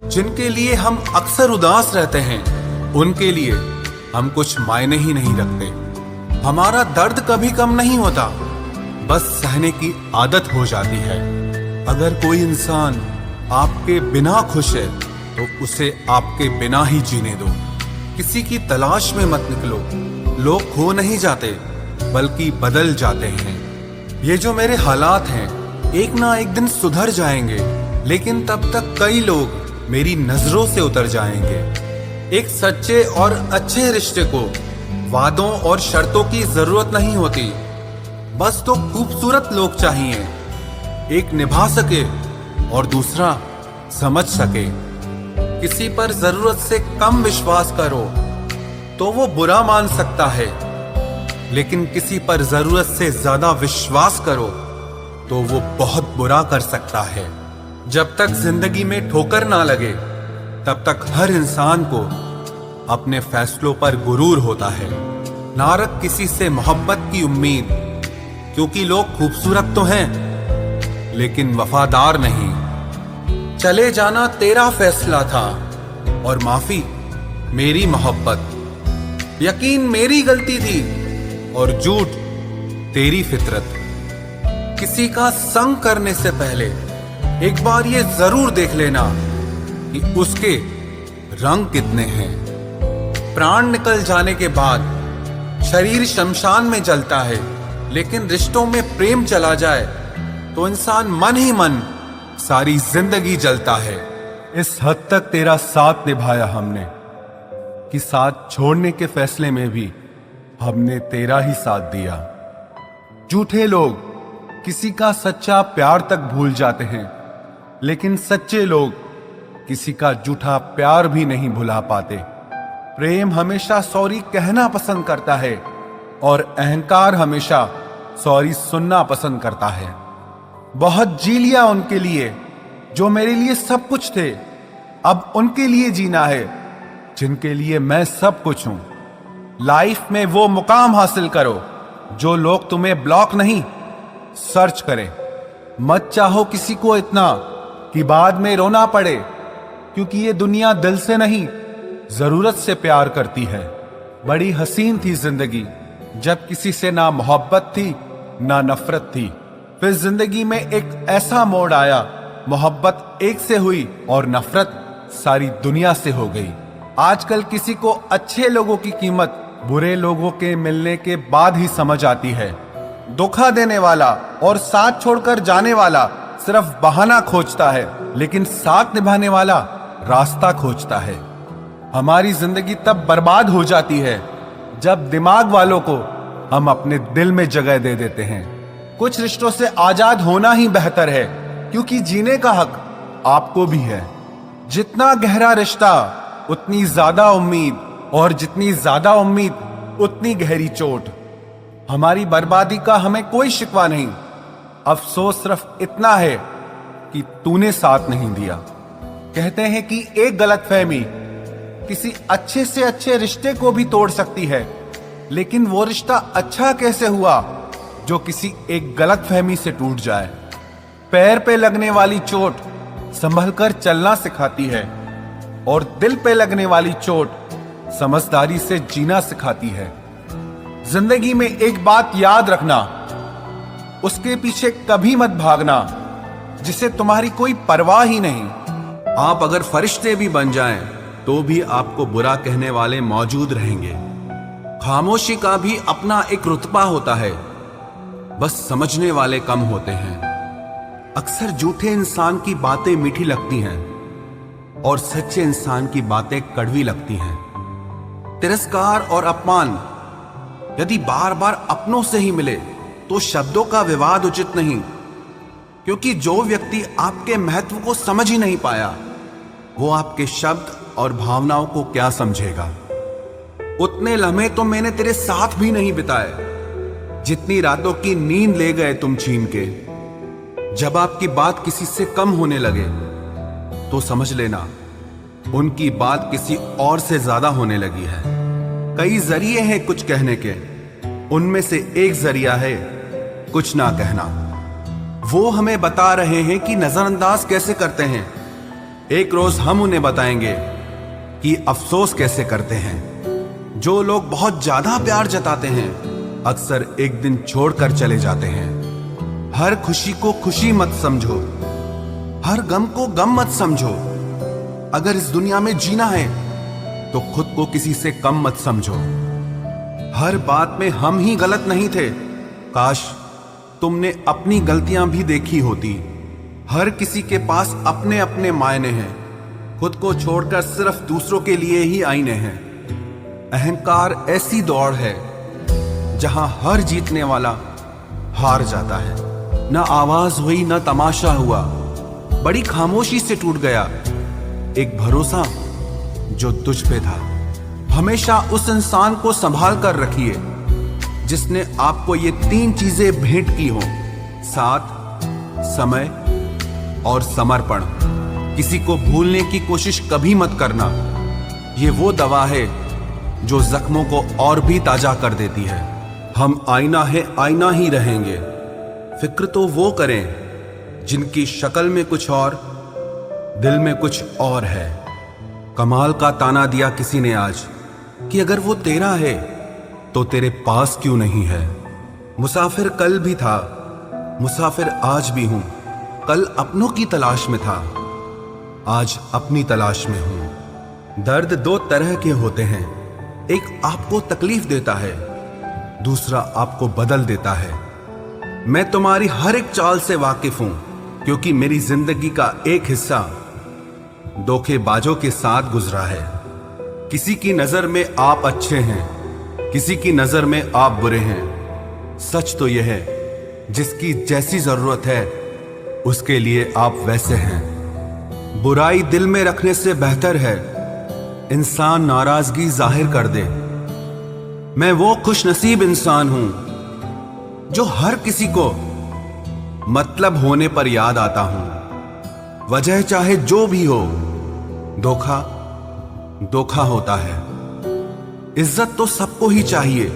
जिनके लिए हम अक्सर उदास रहते हैं, उनके लिए हम कुछ मायने ही नहीं रखते। हमारा दर्द कभी कम नहीं होता, बस सहने की आदत हो जाती है। अगर कोई इंसान आपके बिना खुश है तो उसे आपके बिना ही जीने दो। किसी की तलाश में मत निकलो। लोग खो नहीं जाते बल्कि बदल जाते हैं। ये जो मेरे हालात हैं एक ना एक दिन सुधर जाएंगे, लेकिन तब तक कई लोग मेरी नजरों से उतर जाएंगे। एक सच्चे और अच्छे रिश्ते को वादों और शर्तों की जरूरत नहीं होती, बस तो खूबसूरत लोग चाहिए। एक निभा सके और दूसरा समझ सके। किसी पर जरूरत से कम विश्वास करो तो वो बुरा मान सकता है, लेकिन किसी पर जरूरत से ज्यादा विश्वास करो तो वो बहुत बुरा कर सकता है। जब तक जिंदगी में ठोकर ना लगे तब तक हर इंसान को अपने फैसलों पर गुरूर होता है। ना रख किसी से मोहब्बत की उम्मीद, क्योंकि लोग खूबसूरत तो हैं लेकिन वफादार नहीं। चले जाना तेरा फैसला था और माफी मेरी मोहब्बत। यकीन मेरी गलती थी और झूठ तेरी फितरत। किसी का संग करने से पहले एक बार ये जरूर देख लेना कि उसके रंग कितने हैं। प्राण निकल जाने के बाद शरीर शमशान में जलता है, लेकिन रिश्तों में प्रेम चला जाए तो इंसान मन ही मन सारी जिंदगी जलता है। इस हद तक तेरा साथ निभाया हमने कि साथ छोड़ने के फैसले में भी हमने तेरा ही साथ दिया। झूठे लोग किसी का सच्चा प्यार तक भूल जाते हैं, लेकिन सच्चे लोग किसी का झूठा प्यार भी नहीं भुला पाते। प्रेम हमेशा सॉरी कहना पसंद करता है और अहंकार हमेशा सॉरी सुनना पसंद करता है। बहुत जी लिया उनके लिए जो मेरे लिए सब कुछ थे, अब उनके लिए जीना है जिनके लिए मैं सब कुछ हूं। लाइफ में वो मुकाम हासिल करो जो लोग तुम्हें ब्लॉक नहीं सर्च करें। मत चाहो किसी को इतना कि बाद में रोना पड़े, क्योंकि ये दुनिया दिल से नहीं जरूरत से प्यार करती है। बड़ी हसीन थी जिंदगी जब किसी से ना मोहब्बत थी ना नफरत थी। फिर जिंदगी में एक ऐसा मोड़ आया, मोहब्बत एक से हुई और नफरत सारी दुनिया से हो गई। आजकल किसी को अच्छे लोगों की कीमत बुरे लोगों के मिलने के बाद ही समझ आती है। धोखा देने वाला और साथ छोड़कर जाने वाला सिर्फ बहाना खोजता है, लेकिन साथ निभाने वाला रास्ता खोजता है। हमारी जिंदगी तब बर्बाद हो जाती है जब दिमाग वालों को हम अपने दिल में जगह दे देते हैं। कुछ रिश्तों से आजाद होना ही बेहतर है, क्योंकि जीने का हक आपको भी है। जितना गहरा रिश्ता उतनी ज्यादा उम्मीद, और जितनी ज्यादा उम्मीद उतनी गहरी चोट। हमारी बर्बादी का हमें कोई शिकवा नहीं, अफसोस सिर्फ इतना है कि तूने साथ नहीं दिया। कहते हैं कि एक गलतफहमी किसी अच्छे से अच्छे रिश्ते को भी तोड़ सकती है, लेकिन वो रिश्ता अच्छा कैसे हुआ जो किसी एक गलतफहमी से टूट जाए। पैर पे लगने वाली चोट संभल कर चलना सिखाती है, और दिल पे लगने वाली चोट समझदारी से जीना सिखाती है। जिंदगी में एक बात याद रखना, उसके पीछे कभी मत भागना जिसे तुम्हारी कोई परवाह ही नहीं। आप अगर फरिश्ते भी बन जाएं तो भी आपको बुरा कहने वाले मौजूद रहेंगे। खामोशी का भी अपना एक रुतबा होता है, बस समझने वाले कम होते हैं। अक्सर झूठे इंसान की बातें मीठी लगती हैं और सच्चे इंसान की बातें कड़वी लगती हैं। तिरस्कार और अपमान यदि बार बार अपनों से ही मिले तो शब्दों का विवाद उचित नहीं, क्योंकि जो व्यक्ति आपके महत्व को समझ ही नहीं पाया वो आपके शब्द और भावनाओं को क्या समझेगा। उतने लम्हे तो मैंने तेरे साथ भी नहीं बिताए जितनी रातों की नींद ले गए तुम छीन के। जब आपकी बात किसी से कम होने लगे तो समझ लेना उनकी बात किसी और से ज्यादा होने लगी है। कई जरिए हैं कुछ कहने के, उनमें से एक जरिया है कुछ ना कहना। वो हमें बता रहे हैं कि नजरअंदाज कैसे करते हैं, एक रोज हम उन्हें बताएंगे कि अफसोस कैसे करते हैं। जो लोग बहुत ज्यादा प्यार जताते हैं अक्सर एक दिन छोड़कर चले जाते हैं। हर खुशी को खुशी मत समझो, हर गम को गम मत समझो। अगर इस दुनिया में जीना है तो खुद को किसी से कम मत समझो। हर बात में हम ही गलत नहीं थे, काश तुमने अपनी गलतियां भी देखी होती। हर किसी के पास अपने अपने मायने हैं, खुद को छोड़कर सिर्फ दूसरों के लिए ही आईने हैं। अहंकार ऐसी दौड़ है जहां हर जीतने वाला हार जाता है। न आवाज हुई न तमाशा हुआ, बड़ी खामोशी से टूट गया एक भरोसा जो तुझ पे था। हमेशा उस इंसान को संभाल कर रखिए जिसने आपको ये 3 चीजें भेंट की हो, साथ, समय और समर्पण। किसी को भूलने की कोशिश कभी मत करना, ये वो दवा है जो जख्मों को और भी ताजा कर देती है। हम आईना है, आईना ही रहेंगे। फिक्र तो वो करें जिनकी शक्ल में कुछ और, दिल में कुछ और है। कमाल का ताना दिया किसी ने आज कि अगर वो तेरा है तो तेरे पास क्यों नहीं है। मुसाफिर कल भी था, मुसाफिर आज भी हूं। कल अपनों की तलाश में था, आज अपनी तलाश में हूं। दर्द 2 तरह के होते हैं, एक आपको तकलीफ देता है, दूसरा आपको बदल देता है। मैं तुम्हारी हर एक चाल से वाकिफ हूं क्योंकि मेरी जिंदगी का एक हिस्सा धोखेबाजों के साथ गुजरा है। किसी की नजर में आप अच्छे हैं, किसी की नजर में आप बुरे हैं। सच तो यह है जिसकी जैसी जरूरत है उसके लिए आप वैसे हैं। बुराई दिल में रखने से बेहतर है इंसान नाराजगी जाहिर कर दे। मैं वो खुशनसीब इंसान हूं जो हर किसी को मतलब होने पर याद आता हूं। वजह चाहे जो भी हो, धोखा धोखा होता है। इज्जत तो सबको ही चाहिए,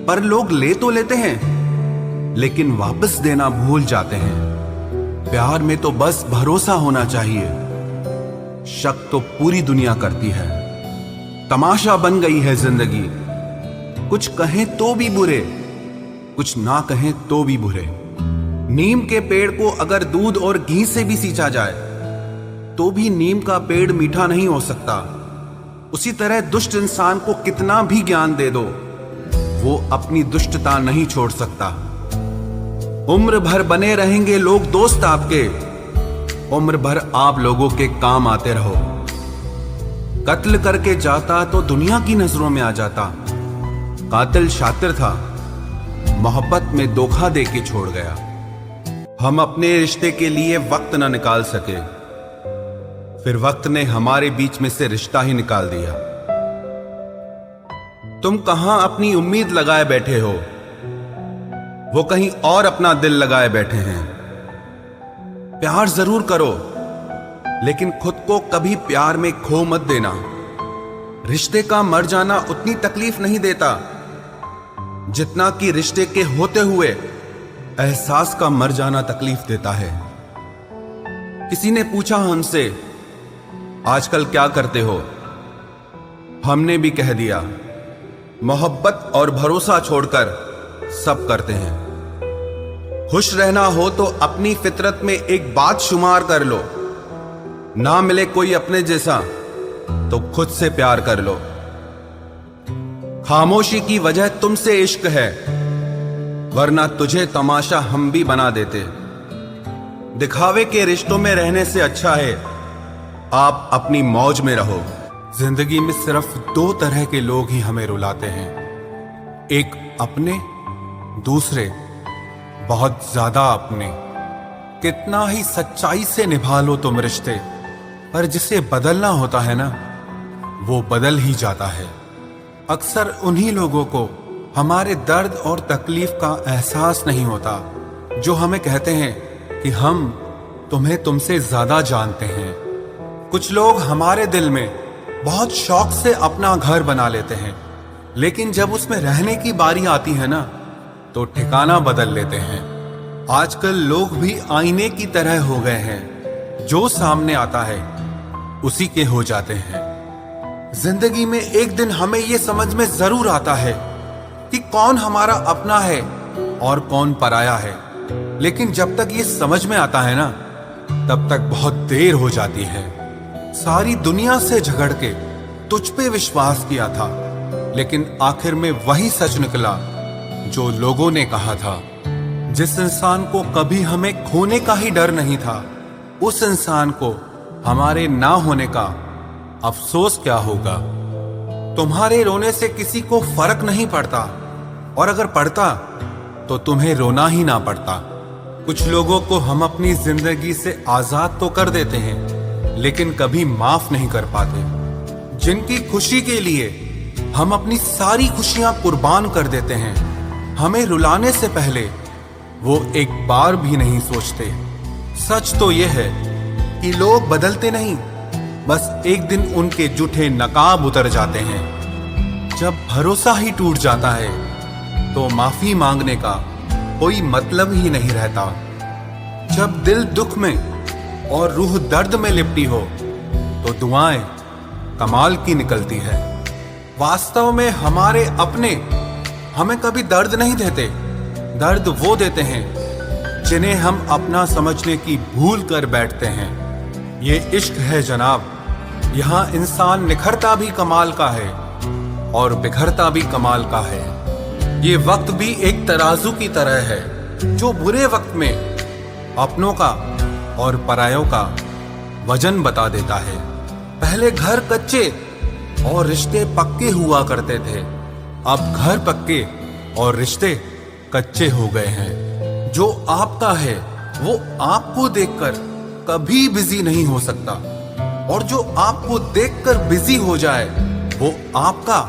पर लोग ले तो लेते हैं लेकिन वापस देना भूल जाते हैं। प्यार में तो बस भरोसा होना चाहिए, शक तो पूरी दुनिया करती है। तमाशा बन गई है जिंदगी, कुछ कहें तो भी बुरे, कुछ ना कहें तो भी बुरे। नीम के पेड़ को अगर दूध और घी से भी सींचा जाए तो भी नीम का पेड़ मीठा नहीं हो सकता। उसी तरह दुष्ट इंसान को कितना भी ज्ञान दे दो, वो अपनी दुष्टता नहीं छोड़ सकता। उम्र भर बने रहेंगे लोग दोस्त आपके, उम्र भर आप लोगों के काम आते रहो। कत्ल करके जाता तो दुनिया की नजरों में आ जाता। कातिल शातिर था, मोहब्बत में धोखा दे के छोड़ गया। हम अपने रिश्ते के लिए वक्त न निकाल सके, फिर वक्त ने हमारे बीच में से रिश्ता ही निकाल दिया। तुम कहां अपनी उम्मीद लगाए बैठे हो, वो कहीं और अपना दिल लगाए बैठे हैं। प्यार जरूर करो लेकिन खुद को कभी प्यार में खो मत देना। रिश्ते का मर जाना उतनी तकलीफ नहीं देता जितना कि रिश्ते के होते हुए एहसास का मर जाना तकलीफ देता है। किसी ने पूछा हमसे आजकल क्या करते हो, हमने भी कह दिया मोहब्बत और भरोसा छोड़कर सब करते हैं। खुश रहना हो तो अपनी फितरत में एक बात शुमार कर लो, ना मिले कोई अपने जैसा तो खुद से प्यार कर लो। खामोशी की वजह तुमसे इश्क है, वरना तुझे तमाशा हम भी बना देते। दिखावे के रिश्तों में रहने से अच्छा है आप अपनी मौज में रहो। जिंदगी में सिर्फ 2 तरह के लोग ही हमें रुलाते हैं, एक अपने, दूसरे बहुत ज्यादा अपने। कितना ही सच्चाई से निभा लो तुम रिश्ते, पर जिसे बदलना होता है ना, वो बदल ही जाता है। अक्सर उन्हीं लोगों को हमारे दर्द और तकलीफ का एहसास नहीं होता जो हमें कहते हैं कि हम तुम्हें तुमसे ज्यादा जानते हैं। कुछ लोग हमारे दिल में बहुत शौक से अपना घर बना लेते हैं, लेकिन जब उसमें रहने की बारी आती है ना तो ठिकाना बदल लेते हैं। आजकल लोग भी आईने की तरह हो गए हैं, जो सामने आता है उसी के हो जाते हैं। जिंदगी में एक दिन हमें यह समझ में जरूर आता है कि कौन हमारा अपना है और कौन पराया है, लेकिन जब तक ये समझ में आता है ना, तब तक बहुत देर हो जाती है। सारी दुनिया से झगड़ के तुझ पे विश्वास किया था, लेकिन आखिर में वही सच निकला जो लोगों ने कहा था। जिस इंसान को कभी हमें खोने का ही डर नहीं था, उस इंसान को हमारे ना होने का अफसोस क्या होगा। तुम्हारे रोने से किसी को फर्क नहीं पड़ता, और अगर पड़ता तो तुम्हें रोना ही ना पड़ता। कुछ लोगों को हम अपनी जिंदगी से आजाद तो कर देते हैं, लेकिन कभी माफ नहीं कर पाते। जिनकी खुशी के लिए हम अपनी सारी खुशियां कुर्बान कर देते हैं, हमें रुलाने से पहले वो एक बार भी नहीं सोचते। सच तो यह है कि लोग बदलते नहीं, बस एक दिन उनके जूठे नकाब उतर जाते हैं। जब भरोसा ही टूट जाता है तो माफी मांगने का कोई मतलब ही नहीं रहता। जब दिल दुख में और रूह दर्द में लिपटी हो तो दुआएं कमाल की निकलती है। वास्तव में हमारे अपने हमें कभी दर्द नहीं देते, दर्द वो देते हैं जिन्हें हम अपना समझने की भूल कर बैठते हैं। ये इश्क है जनाब, यहाँ इंसान निखरता भी कमाल का है और बिखरता भी कमाल का है। ये वक्त भी एक तराजू की तरह है, जो बुरे वक्त में अपनों का और परायों का वजन बता देता है। पहले घर कच्चे और रिश्ते पक्के हुआ करते थे, अब घर पक्के और रिश्ते कच्चे हो गए हैं। जो आपका है वो आपको देखकर कभी बिजी नहीं हो सकता, और जो आपको देखकर बिजी हो जाए वो आपका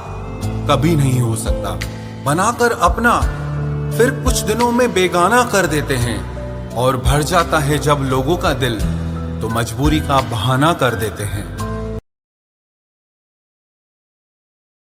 कभी नहीं हो सकता। बनाकर अपना फिर कुछ दिनों में बेगाना कर देते हैं, और भर जाता है जब लोगों का दिल तो मजबूरी का बहाना कर देते हैं।